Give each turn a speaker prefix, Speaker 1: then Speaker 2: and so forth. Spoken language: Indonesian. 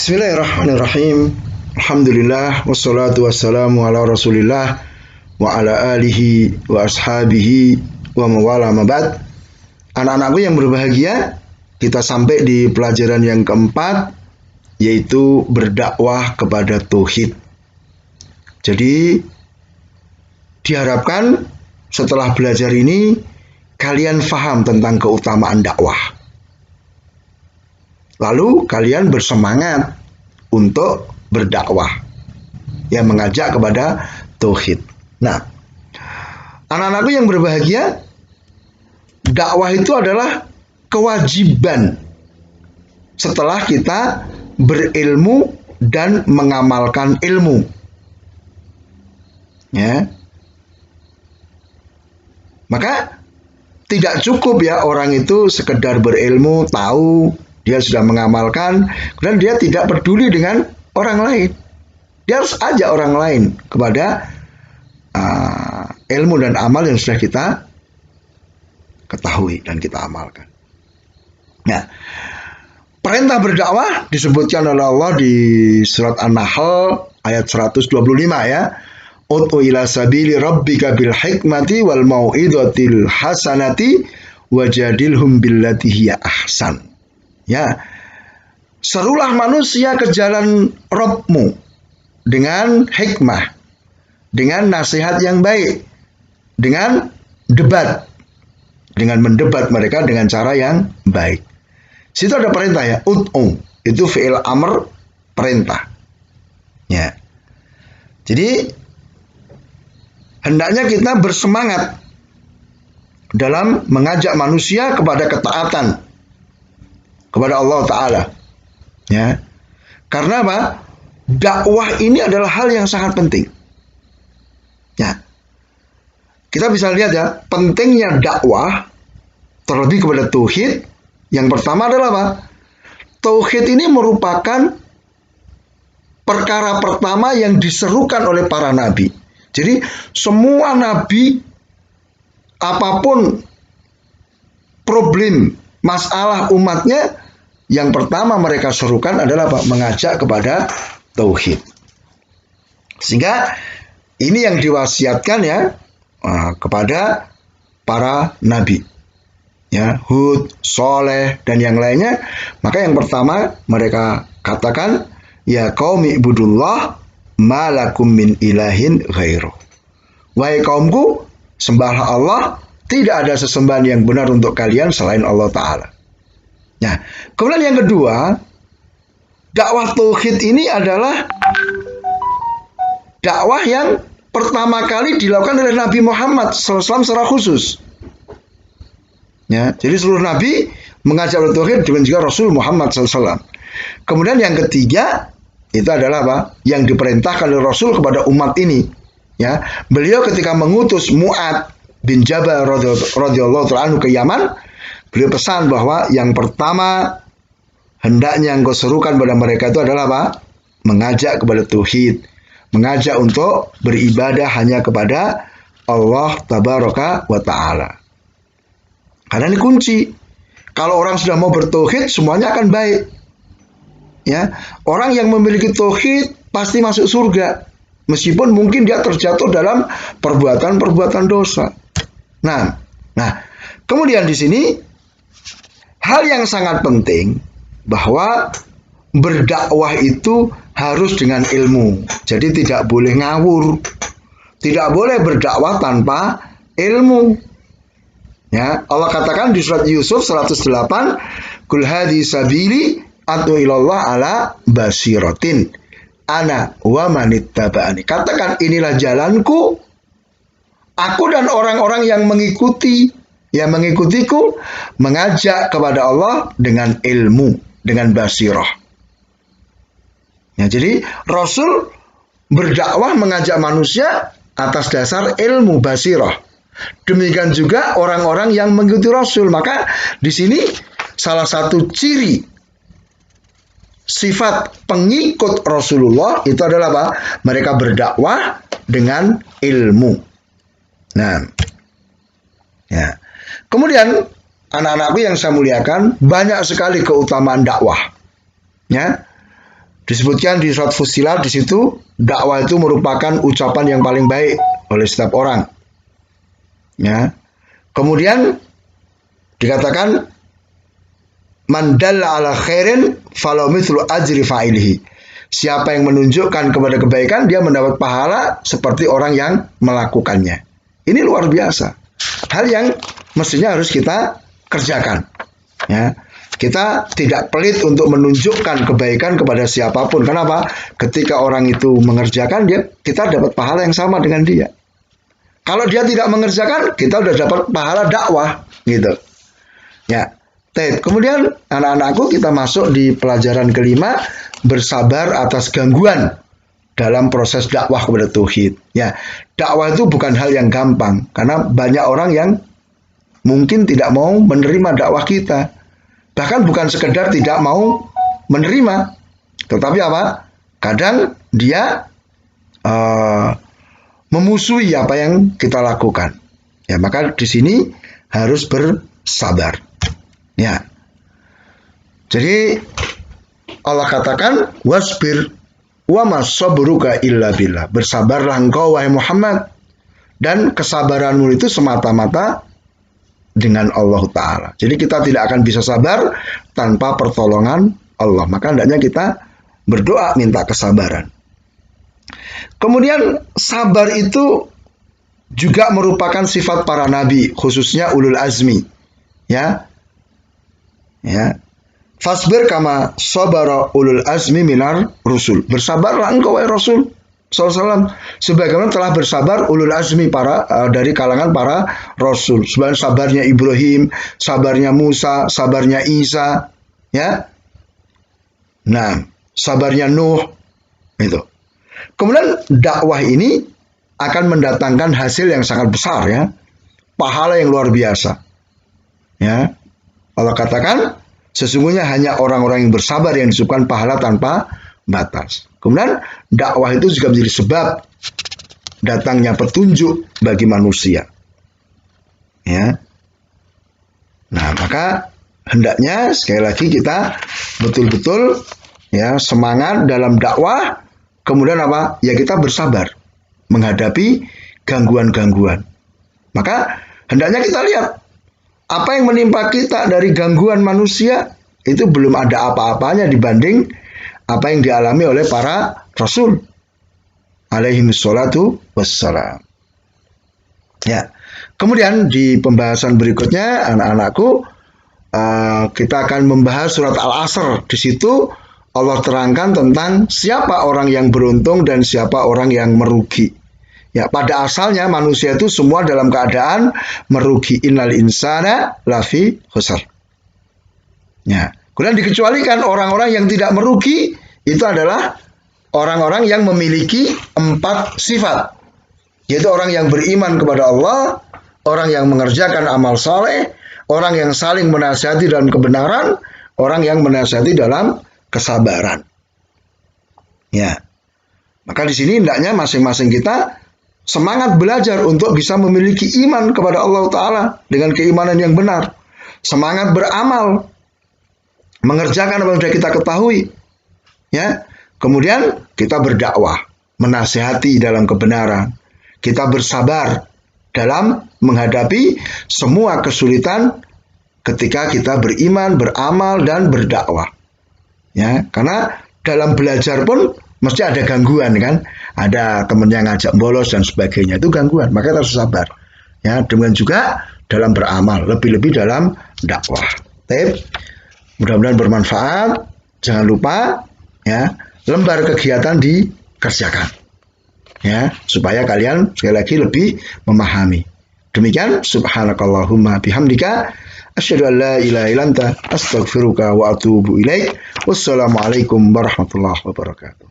Speaker 1: Bismillahirrahmanirrahim. Alhamdulillah wassalatu wassalamu ala Rasulillah wa ala alihi wa ashabihi wa mawala mabad. Anak-anakku yang berbahagia, kita sampai di pelajaran yang keempat, yaitu berdakwah kepada tauhid. Jadi diharapkan setelah belajar ini kalian faham tentang keutamaan dakwah. Lalu kalian bersemangat untuk berdakwah yang mengajak kepada tauhid. Nah, anak-anakku yang berbahagia, dakwah itu adalah kewajiban setelah kita berilmu dan mengamalkan ilmu. Ya. Maka tidak cukup ya orang itu sekedar berilmu, tahu, dia sudah mengamalkan, dan dia tidak peduli dengan orang lain. Dia harus ajak orang lain kepada ilmu dan amal yang sudah kita ketahui dan kita amalkan. Nah, perintah berdakwah disebutkan oleh Allah di surat An-Nahl ayat 125 ya. Ud'u ila sabili rabbika bil hikmati wal mau'izatil hasanati wajadilhum billati hiya ahsan. Ya, serulah manusia ke jalan Rabbmu dengan hikmah, dengan nasihat yang baik, dengan debat, dengan mendebat mereka dengan cara yang baik. Situ ada perintah ya, ud'u, itu fi'il amr, perintah. Ya. Jadi hendaknya kita bersemangat dalam mengajak manusia kepada ketaatan kepada Allah Ta'ala. Ya. Karena apa? Dakwah ini adalah hal yang sangat penting. Ya. Kita bisa lihat ya, pentingnya dakwah terlebih kepada tauhid. Yang pertama adalah apa? Tauhid ini merupakan perkara pertama yang diserukan oleh para nabi. Jadi semua nabi, apapun problem, masalah umatnya, yang pertama mereka serukan adalah apa? Mengajak kepada tauhid. Sehingga ini yang diwasiatkan ya kepada para nabi. Ya, Hud, Soleh, dan yang lainnya. Maka yang pertama mereka katakan, ya qaumi ibudullah malakum min ilahin ghairuh. Wahai kaumku, sembahlah Allah, tidak ada sesembahan yang benar untuk kalian selain Allah Ta'ala. Nah, kemudian yang kedua, dakwah tauhid ini adalah dakwah yang pertama kali dilakukan oleh Nabi Muhammad SAW secara khusus. Ya, jadi seluruh Nabi mengajak tauhid, dengan juga Rasul Muhammad SAW. Kemudian yang ketiga, itu adalah apa? Yang diperintahkan oleh Rasul kepada umat ini. Ya, beliau ketika mengutus Mu'ad bin Jabal radhiyallahu anhu ke Yaman, beliau pesan bahwa yang pertama hendaknya engkau serukan pada mereka itu adalah apa? Mengajak kepada tauhid, mengajak untuk beribadah hanya kepada Allah tabaraka wa ta'ala. Karena ini kunci. Kalau orang sudah mau bertauhid, semuanya akan baik. Ya, orang yang memiliki tauhid pasti masuk surga, meskipun mungkin dia terjatuh dalam perbuatan-perbuatan dosa. Nah, kemudian di sini hal yang sangat penting bahwa berdakwah itu harus dengan ilmu. Jadi tidak boleh ngawur. Tidak boleh berdakwah tanpa ilmu. Ya, Allah katakan di surat Yusuf 108, "Qul hadhi sabili ad'u ilallah ala basiratin ana wa manittaba'ani." Katakan, inilah jalanku, aku dan orang-orang yang mengikutiku mengajak kepada Allah dengan ilmu, dengan basirah. Ya, jadi Rasul berdakwah mengajak manusia atas dasar ilmu basirah. Demikian juga orang-orang yang mengikuti Rasul. Maka di sini salah satu ciri sifat pengikut Rasulullah itu adalah apa? Mereka berdakwah dengan ilmu. Nah, ya. Kemudian anak-anakku yang saya muliakan, banyak sekali keutamaan dakwah. Ya. Disebutkan di surat Fussilat di situ dakwah itu merupakan ucapan yang paling baik oleh setiap orang. Ya. Kemudian dikatakan man dalla ala khairin falau mithlu ajri fa'ilihi. Siapa yang menunjukkan kepada kebaikan dia mendapat pahala seperti orang yang melakukannya. Ini luar biasa. Hal yang mestinya harus kita kerjakan. Ya. Kita tidak pelit untuk menunjukkan kebaikan kepada siapapun. Kenapa? Ketika orang itu mengerjakan, kita dapat pahala yang sama dengan dia. Kalau dia tidak mengerjakan, kita sudah dapat pahala dakwah, gitu. Ya. Kemudian anak-anakku kita masuk di pelajaran kelima, bersabar atas gangguan dalam proses dakwah kepada tauhid. Ya, dakwah itu bukan hal yang gampang karena banyak orang yang mungkin tidak mau menerima dakwah kita. Bahkan bukan sekedar tidak mau menerima, tetapi apa? Kadang dia memusuhi apa yang kita lakukan. Ya, maka di sini harus bersabar. Ya. Jadi Allah katakan wasbir wa ma sabruka illa billah. Bersabarlah engkau wahai Muhammad dan kesabaranmu itu semata-mata dengan Allah Ta'ala. Jadi kita tidak akan bisa sabar tanpa pertolongan Allah. Maka hendaknya kita berdoa minta kesabaran. Kemudian sabar itu juga merupakan sifat para nabi, khususnya ulul azmi. Ya. Fasbir kama sabara ulul azmi minar rusul. Bersabarlah engkau wahai Rasul SAW, sebagaimana telah bersabar ulul azmi dari kalangan para rasul. Sebagaimana sabarnya Ibrahim, sabarnya Musa, sabarnya Isa, ya. Nah, sabarnya Nuh, itu. Kemudian dakwah ini akan mendatangkan hasil yang sangat besar, ya, pahala yang luar biasa. Ya, Allah katakan sesungguhnya hanya orang-orang yang bersabar yang disebutkan pahala tanpa batas. Kemudian dakwah itu juga menjadi sebab datangnya petunjuk bagi manusia. Ya. Nah, maka hendaknya sekali lagi kita betul-betul ya semangat dalam dakwah. Kemudian apa? Ya kita bersabar menghadapi gangguan-gangguan. Maka hendaknya kita lihat apa yang menimpa kita dari gangguan manusia itu belum ada apa-apanya dibanding apa yang dialami oleh para rasul alaihi wassalatu wassalam. Ya. Kemudian di pembahasan berikutnya anak-anakku kita akan membahas surat Al-Asr. Di situ Allah terangkan tentang siapa orang yang beruntung dan siapa orang yang merugi. Ya, pada asalnya manusia itu semua dalam keadaan merugi. Innal insana lafi khusr. Ya. Kemudian dikecualikan orang-orang yang tidak merugi itu adalah orang-orang yang memiliki 4 sifat. Yaitu orang yang beriman kepada Allah, orang yang mengerjakan amal saleh, orang yang saling menasihati dalam kebenaran, orang yang menasihati dalam kesabaran. Ya. Maka di sini hendaknya masing-masing kita semangat belajar untuk bisa memiliki iman kepada Allah Ta'ala dengan keimanan yang benar. Semangat beramal, mengerjakan apa yang sudah kita ketahui. Ya. Kemudian kita berdakwah, menasihati dalam kebenaran. Kita bersabar dalam menghadapi semua kesulitan ketika kita beriman, beramal, dan berdakwah. Ya, karena dalam belajar pun mesti ada gangguan kan, ada teman yang ngajak bolos dan sebagainya, itu gangguan, maka kita harus sabar. Ya, demikian juga dalam beramal, lebih-lebih dalam dakwah. Mudah-mudahan bermanfaat. Jangan lupa ya, lembar kegiatan dikerjakan. Ya, supaya kalian sekali lagi lebih memahami. Demikian subhanakallahumma bihamdika asyhadu an la ilaha illa anta astaghfiruka wa atubu ilaik. Wassalamualaikum warahmatullahi wabarakatuh.